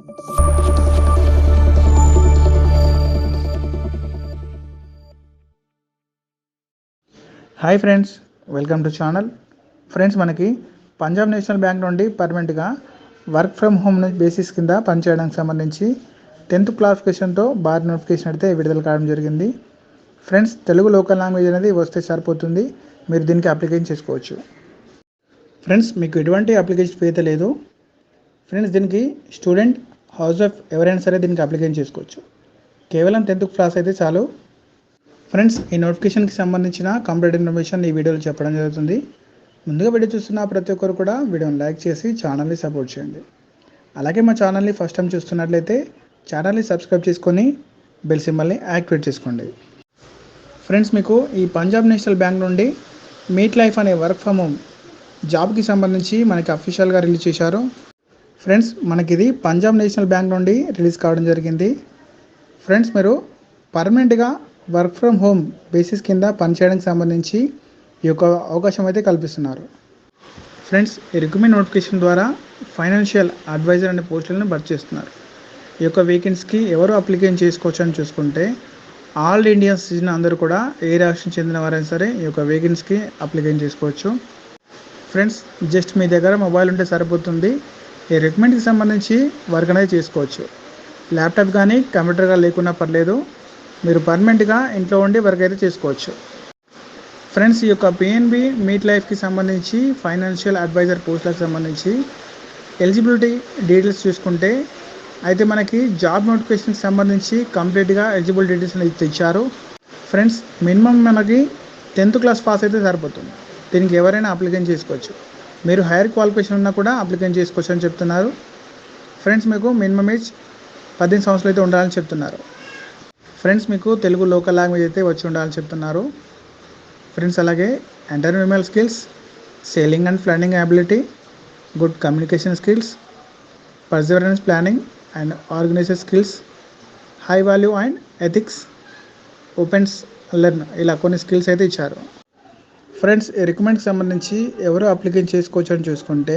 Hi friends, welcome to channel. Friends, మనకి Punjab national bank నుండి పర్మనెంట్గా వర్క్ ఫ్రమ్ హోమ్ బేసిస్ కింద పనిచేయడానికి సంబంధించి 10th క్లాసిఫికేషన్తో భారీ నోటిఫికేషన్ అయితే విడుదల కావడం జరిగింది. ఫ్రెండ్స్, తెలుగు లోకల్ లాంగ్వేజ్ అనేది వస్తే సరిపోతుంది, మీరు దీనికి అప్లికేషన్ చేసుకోవచ్చు. ఫ్రెండ్స్, మీకు ఎటువంటి అప్లికేషన్ ఫీ అయితే లేదు. ఫ్రెండ్స్, దీనికి స్టూడెంట్, హౌస్ వైఫ్ ఎవరైనా సరే దీనికి అప్లికేషన్ చేసుకోవచ్చు. కేవలం 10th క్లాస్ అయితే చాలు. ఫ్రెండ్స్, ఈ నోటిఫికేషన్కి సంబంధించిన కంప్లీట్ ఇన్ఫర్మేషన్ ఈ వీడియోలో చెప్పడం జరుగుతుంది. ముందుగా వీడియో చూస్తున్న ప్రతి ఒక్కరు కూడా వీడియోని లైక్ చేసి ఛానల్ని సపోర్ట్ చేయండి. అలాగే మా ఛానల్ని ఫస్ట్ టైం చూస్తున్నట్లయితే ఛానల్ని సబ్స్క్రైబ్ చేసుకొని బెల్ సింబల్ని యాక్టివేట్ చేసుకోండి. ఫ్రెండ్స్, మీకు ఈ పంజాబ్ నేషనల్ బ్యాంక్ నుండి మీట్ లైఫ్ అనే వర్క్ ఫ్రమ్ హోమ్ జాబ్కి సంబంధించి మనకి అఫీషియల్గా రిలీజ్ చేశారు. ఫ్రెండ్స్, మనకి ఇది పంజాబ్ నేషనల్ బ్యాంక్ నుండి రిలీజ్ కావడం జరిగింది. ఫ్రెండ్స్, మీరు పర్మనెంట్గా వర్క్ ఫ్రమ్ హోమ్ బేసిస్ కింద పనిచేయడానికి సంబంధించి ఈ యొక్క అవకాశం అయితే కల్పిస్తున్నారు. ఫ్రెండ్స్, ఈ రిక్రూట్మెంట్ నోటిఫికేషన్ ద్వారా ఫైనాన్షియల్ అడ్వైజర్ అనే పోస్టులను భర్తీ చేస్తున్నారు. ఈ యొక్క వేకెన్సీకి ఎవరు అప్లికేషన్ చేసుకోవచ్చు అని చూసుకుంటే ఆల్ ఇండియన్ సిటిజన్ అందరూ కూడా ఏ రాష్ట్రం చెందిన వారైనా సరే ఈ యొక్క వేకెన్సీకి అప్లికేషన్ చేసుకోవచ్చు. ఫ్రెండ్స్, జస్ట్ మీ దగ్గర మొబైల్ ఉంటే సరిపోతుంది. ఈ రిక్రూట్మెంట్కి సంబంధించి వర్క్ అనేది చేసుకోవచ్చు. ల్యాప్టాప్ కానీ కంప్యూటర్ కానీ లేకున్నా పర్లేదు, మీరు పర్మనెంట్గా ఇంట్లో ఉండి వర్క్ అయితే చేసుకోవచ్చు. ఫ్రెండ్స్, ఈ యొక్క PNB మీట్ లైఫ్కి సంబంధించి ఫైనాన్షియల్ అడ్వైజర్ పోస్టులకు సంబంధించి ఎలిజిబిలిటీ డీటెయిల్స్ చూసుకుంటే అయితే మనకి జాబ్ నోటిఫికేషన్కి సంబంధించి కంప్లీట్గా ఎలిజిబుల్ డీటెయిల్స్ అనేది ఇచ్చారు. ఫ్రెండ్స్, మినిమం మనకి 10th క్లాస్ పాస్ అయితే సరిపోతుంది. దీనికి ఎవరైనా అప్లికేషన్ చేసుకోవచ్చు. మీరు హైయర్ క్వాలిఫికేషన్ ఉన్నా కూడా అప్లికేషన్ చేసుకోవచ్చు అని చెప్తున్నారు. ఫ్రెండ్స్, మీకు మినిమం ఏజ్ 18 సంవత్సరాలు అయితే ఉండాలని చెప్తున్నారు. ఫ్రెండ్స్, మీకు తెలుగు లోకల్ లాంగ్వేజ్ అయితే వచ్చి ఉండాలని చెప్తున్నారు. ఫ్రెండ్స్, అలాగే entrepreneurial skills, selling and planning ability, good communication skills, perseverance planning and organisation skills, high value and ethics, opens learn, ఇలా కొన్ని స్కిల్స్ అయితే ఇచ్చారు. ఫ్రెండ్స్, ఈ రిక్రూట్మెంట్కి సంబంధించి ఎవరు అప్లికేషన్ చేసుకోవచ్చు అని చూసుకుంటే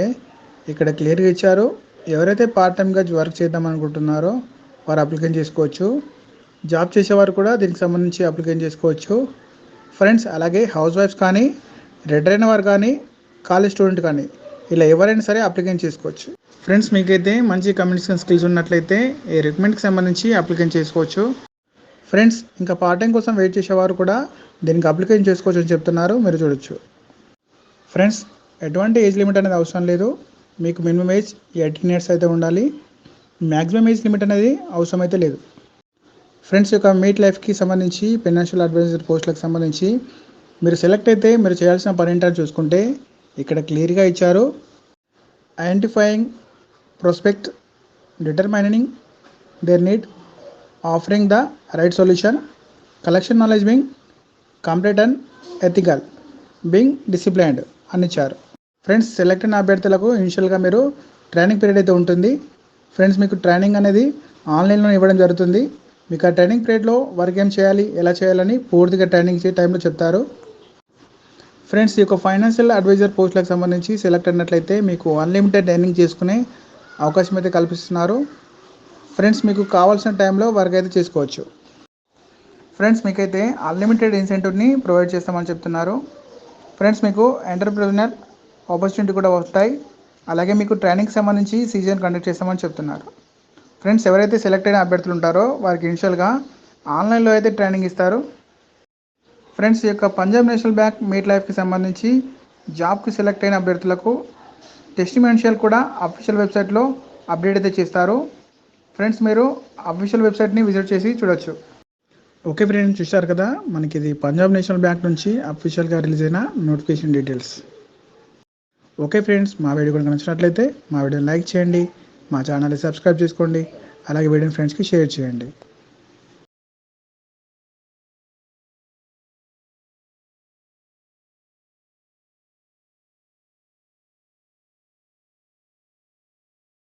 ఇక్కడ క్లియర్గా ఇచ్చారు. ఎవరైతే పార్ట్ టైమ్గా వర్క్ చేద్దాం అనుకుంటున్నారో వారు అప్లికేషన్ చేసుకోవచ్చు. జాబ్ చేసేవారు కూడా దీనికి సంబంధించి అప్లికేషన్ చేసుకోవచ్చు. ఫ్రెండ్స్, అలాగే హౌస్ వైఫ్స్ కానీ, రిటైర్ అయిన వారు కానీ, కాలేజ్ స్టూడెంట్ కానీ, ఇలా ఎవరైనా సరే అప్లికేషన్ చేసుకోవచ్చు. ఫ్రెండ్స్, మీకైతే మంచి కమ్యూనికేషన్ స్కిల్స్ ఉన్నట్లయితే ఈ రిక్రూట్మెంట్కి సంబంధించి అప్లికేషన్ చేసుకోవచ్చు. ఫ్రెండ్స్, ఇంకా పార్ట్ టైం కోసం వెయిట్ చేసేవారు కూడా దీనికి అప్లికేషన్ చేసుకోవచ్చు అని చెప్తున్నారు, మీరు చూడొచ్చు. ఫ్రెండ్స్, ఎటువంటి ఏజ్ లిమిట్ అనేది అవసరం లేదు. మీకు మినిమం ఏజ్ 18 ఇయర్స్ అయితే ఉండాలి. మ్యాక్సిమం ఏజ్ లిమిట్ అనేది అవసరం అయితే లేదు. ఫ్రెండ్స్, యొక్క మీట్ లైఫ్కి సంబంధించి ఫైనాన్షియల్ అడ్వైజర్ పోస్టులకు సంబంధించి మీరు సెలెక్ట్ అయితే మీరు చేయాల్సిన పని ఏంటని చూసుకుంటే ఇక్కడ క్లియర్గా ఇచ్చారు. Identifying prospect, determining their need, offering the right solution, collection knowledge being complete and ethical, being disciplined అని ఇచ్చారు. ఫ్రెండ్స్, సెలెక్ట్ అయిన అభ్యర్థులకు ఇనిషియల్గా మీరు ట్రైనింగ్ పీరియడ్ అయితే ఉంటుంది. ఫ్రెండ్స్, మీకు ట్రైనింగ్ అనేది ఆన్లైన్లో ఇవ్వడం జరుగుతుంది. మీకు ఆ ట్రైనింగ్ పీరియడ్లో వర్క్ ఏం చేయాలి, ఎలా చేయాలని పూర్తిగా ట్రైనింగ్ ఇచ్చే టైంలో చెప్తారు. ఫ్రెండ్స్, ఈ యొక్క ఫైనాన్షియల్ అడ్వైజర్ పోస్టులకు సంబంధించి సెలెక్ట్ అయినట్లయితే మీకు అన్లిమిటెడ్ ఎర్నింగ్ చేసుకునే అవకాశం అయితే కల్పిస్తున్నారు. ఫ్రెండ్స్, మీకు కావాల్సిన టైంలో వర్క్ అయితే చేసుకోవచ్చు. ఫ్రెండ్స్, మీకైతే అన్లిమిటెడ్ ఇన్సెంటివ్ని ప్రొవైడ్ చేస్తామని చెప్తున్నారు. ఫ్రెండ్స్, మీకు ఎంటర్ప్రెన్యూర్ ఆపర్చునిటీ కూడా వస్తాయి. అలాగే మీకు ట్రైనింగ్కి సంబంధించి సీజన్ కండక్ట్ చేస్తామని చెప్తున్నారు. ఫ్రెండ్స్, ఎవరైతే సెలెక్ట్ అయిన అభ్యర్థులు ఉంటారో వారికి ఇనిషియల్గా ఆన్లైన్లో అయితే ట్రైనింగ్ ఇస్తారు. ఫ్రెండ్స్, ఈ యొక్క పంజాబ్ నేషనల్ బ్యాంక్ మీట్ లైఫ్కి సంబంధించి జాబ్కి సెలెక్ట్ అయిన అభ్యర్థులకు టెస్టిమోనియల్ కూడా అఫీషియల్ వెబ్సైట్లో అప్డేట్ అయితే చేస్తారు. ఫ్రెండ్స్, మీరు అఫీషియల్ వెబ్సైట్ని విజిట్ చేసి చూడొచ్చు. ఓకే ఫ్రెండ్స్, చూశారు కదా, మనకి ఇది పంజాబ్ నేషనల్ బ్యాంక్ నుంచి అఫీషియల్గా రిలీజ్ అయిన నోటిఫికేషన్ డీటెయిల్స్. ఓకే ఫ్రెండ్స్, మా వీడియో కనుక నచ్చినట్లయితే మా వీడియోని లైక్ చేయండి, మా ఛానల్ని సబ్స్క్రైబ్ చేసుకోండి, అలాగే వీడియోని ఫ్రెండ్స్కి షేర్ చేయండి.